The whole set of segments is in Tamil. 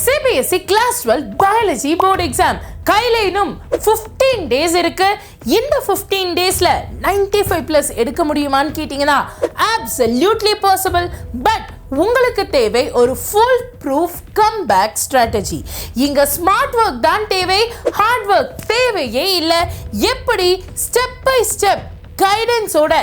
CBSE Class 12 Biology Board Exam கையில இன்னும் 15 days இருக்கு. இந்த 15 daysல 95+ எடுக்க முடியுமான்னு கேட்டீங்கன்னா absolutely possible. பட் உங்களுக்கு தேவை ஒரு full proof comeback strategy. இங்க ஸ்மார்ட் ஒர்க் தான் தேவை, ஹார்ட் ஒர்க் தேவையே இல்லை. எப்படி ஸ்டெப் பை ஸ்டெப் கைடன்ஸோட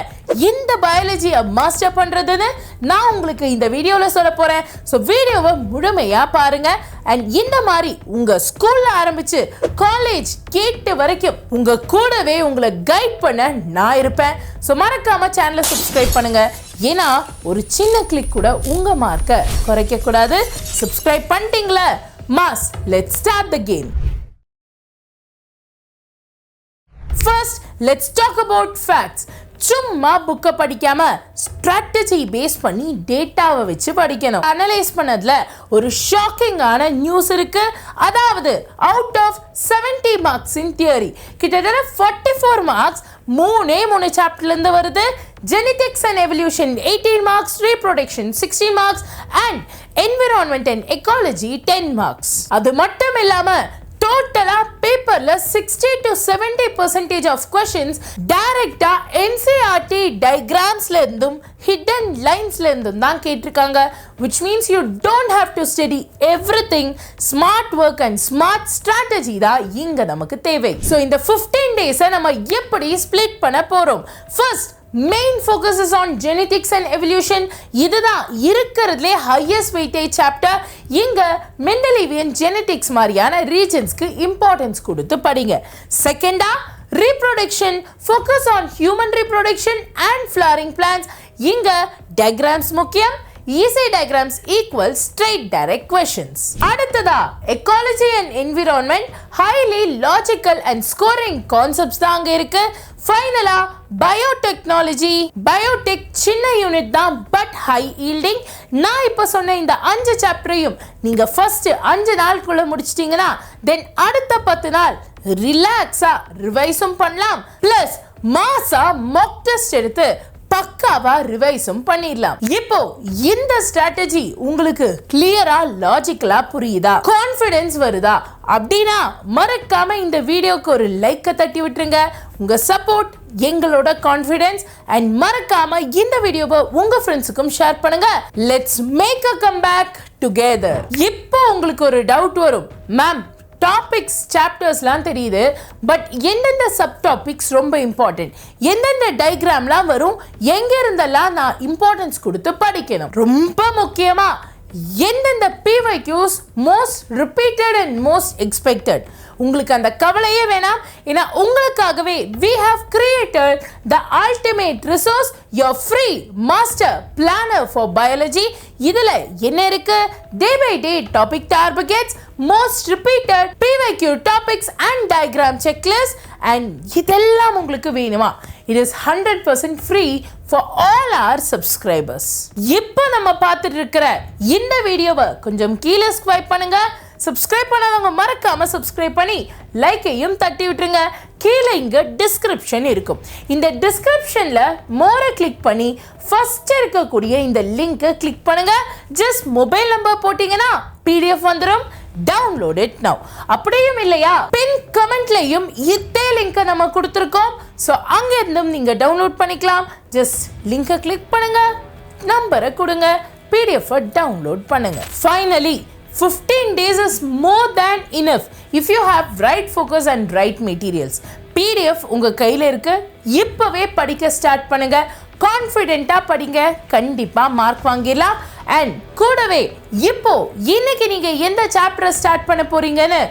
இந்த பயாலஜியை மாஸ்டர் பண்றதுன்னு நான் உங்களுக்கு இந்த வீடியோல சொல்ல போறேன். ஸோ வீடியோவை முழுமையா பாருங்க. அண்ட் இந்த மாதிரி உங்க ஸ்கூல்ல ஆரம்பிச்சு காலேஜ் கேட்டு வரைக்கும் உங்க கூடவே உங்களை கைட் பண்ண நான் இருப்பேன். ஸோ மறக்காம சேனலை சப்ஸ்கிரைப் பண்ணுங்க. ஏன்னா ஒரு சின்ன கிளிக் கூட உங்க மார்க்கை குறைக்க கூடாது. சப்ஸ்கிரைப் பண்ணிட்டீங்களா? Mass, let's start the game. First, let's talk about facts. சும்மா புக்கை படிக்காம ஸ்ட்ராட்டஜி பேஸ் பண்ணி டேட்டாவை வச்சு படிக்கணும். அனலைஸ் பண்ணதுல ஒரு ஷாக்கிங்கான நியூஸ் இருக்கு. அதாவது out of 70 marks in theory கிட்டத்தட்ட 44 மார்க்ஸ் மூணு சாப்டர்ல இருந்து வருது. Genetics and evolution 18 marks, reproduction 16 marks and environment and ecology 10 marks. அது மட்டும் இல்லாம டோட்டலா பேப்பர்ல 60 to 70% ஆஃப் क्वेश्चंस டைரக்டா NCERT டயகிராம்ஸ்ல இருந்தும் ஹிடன் லைன்ஸ்ல இருந்தும் தான் கேட்டிருக்காங்க. which means you don't have to study everything. Smart work and smart strategy தான் இங்க நமக்கு தேவை. ஸோ இந்த 15 டேஸை நம்ம எப்படி ஸ்பிளிட் பண்ண போறோம்? First, main focus is on genetics and evolution. இதுதான் இருக்கிறதுலே highest weightage chapter. இங்க மெண்டலிவியன் ஜெனடிக்ஸ் மாதிரியான ரீஜன்ஸ்க்கு இம்பார்ட்டன்ஸ் கொடுத்து படிங்க. செகண்டா, reproduction, focus on human reproduction and flowering plants. இங்க diagrams முக்கியம். Easy diagrams equals straight direct questions. அடுத்ததா ecology and environment, highly logical and scoring concepts தான் அங்க இருக்கு. ஃபைனலா biotechnology, biotech சின்ன யூனிட் தான் பட் ஹை yielding. நான் இப்ப சொன்ன இந்த 5 சாப்டரையும் நீங்க ஃபர்ஸ்ட் 5 நாளுக்குள்ள முடிச்சிட்டீங்கன்னா தென் அடுத்த 10 நாள் ரிலாக்ஸா ரிவைஸும் பண்ணலாம். பிளஸ் மாசா மாக் டெஸ்ட் எடுத்து பக்காவா ரிவைஸும் பண்ணிடலாம். இப்போ இந்த ஸ்ட்ராட்டஜி உங்களுக்கு கிளியரா லாஜிக்கலா புரியுதா? கான்ஃபிடன்ஸ் வருதா? அப்படின்னா மறக்காம இந்த வீடியோக்கு ஒரு லைக்கை தட்டி விட்டுருங்க. உங்க சப்போர்ட் எங்களோட கான்ஃபிடன்ஸ். அண்ட் மறக்காம இந்த வீடியோவை உங்க ஃப்ரெண்ட்ஸுக்கும் ஷேர் பண்ணுங்க. Let's make a comeback together. இப்போ உங்களுக்கு ஒரு டவுட் வரும், மேம் டாபிக்ஸ் சாப்டர்ஸ்லாம் தெரியுது, பட் எந்தெந்த சப் டாபிக்ஸ் ரொம்ப இம்பார்ட்டன்ட், எந்தெந்த டயக்ராம்லாம் வரும், எங்க இருந்தெல்லாம் நான் இம்பார்ட்டன்ஸ் கொடுத்து படிக்கணும்? ரொம்ப முக்கியமா எந்தெந்த PYQs most repeated and most expected. உங்களுக்கு அந்த கவலையே வேணாம். ஏன்னா உங்களுக்காகவே we have created the ultimate resource, your free master planner for biology. இதுல என்ன இருக்கு? day by day topic targets, most repeated PYQ topics and diagram checklist. and இதெல்லாம் உங்களுக்கு வேணுமா? it is 100% free for all our subscribers. இப்போ நம்ம பார்த்துட்டு இருக்கிற இந்த வீடியோவை கொஞ்சம் கீழே ஸ்வைப் பண்ணுங்க. சப்ஸ்கிரைப் பண்ணாதவங்க மறக்காம சப்ஸ்கிரைப் பண்ணி லைக்கையும் தட்டி விட்டுருங்க. கீழே இங்க டிஸ்கிரிப்ஷன் இருக்கும். இந்த டிஸ்கிரிப்ஷன்ல மோரை கிளிக் பண்ணி ஃபர்ஸ்ட் இருக்கக்கூடிய இந்த லிங்கை கிளிக் பண்ணுங்க. ஜஸ்ட் மொபைல் நம்பர் போட்டீங்கன்னா PDF வந்துடும். Download it now. அப்படியும் இல்லையா, பின் கமெண்ட்லயும் இதே லிங்கை நம்ம கொடுத்துருக்கோம். ஸோ அங்க இருந்தும் நீங்க டவுன்லோட் பண்ணிக்கலாம். ஜஸ்ட் லிங்கை கிளிக் பண்ணுங்க, நம்பரை கொடுங்க, PDF டவுன்லோட் பண்ணுங்க. Finally 15 days is more than enough if you have right focus and right materials. PDF உங்க கையில இருக்கு. இப்பவே படிக்க ஸ்டார்ட் பண்ணுங்க. கான்ஃபிடென்ட்டா படிங்க, கண்டிப்பா மார்க் வாங்கிடலாம். அண்ட் கூடவே இப்போ இன்னைக்கு நீங்க எந்த சாப்டர் ஸ்டார்ட் பண்ண போறீங்கன்னு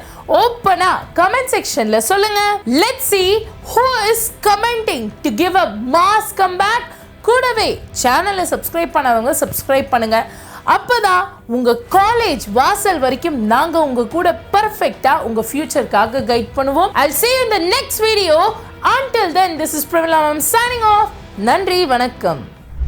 ஓப்பனா கமெண்ட் செக்ஷன்ல சொல்லுங்க. Let's see who is commenting to give a mass comeback. கூடவே சேனலை சப்ஸ்கிரைப் பண்ணாதவங்க சப்ஸ்கிரைப் பண்ணுங்க. அப்பதான் உங்க காலேஜ் வாசல் வரைக்கும் நாங்க உங்க கூட பெர்ஃபெக்ட்டா உங்க ஃபியூச்சர்க்காக கைட் பண்ணுவோம். I'll see you in the next video. Until then, this is Pravilama signing off. நன்றி, வணக்கம்.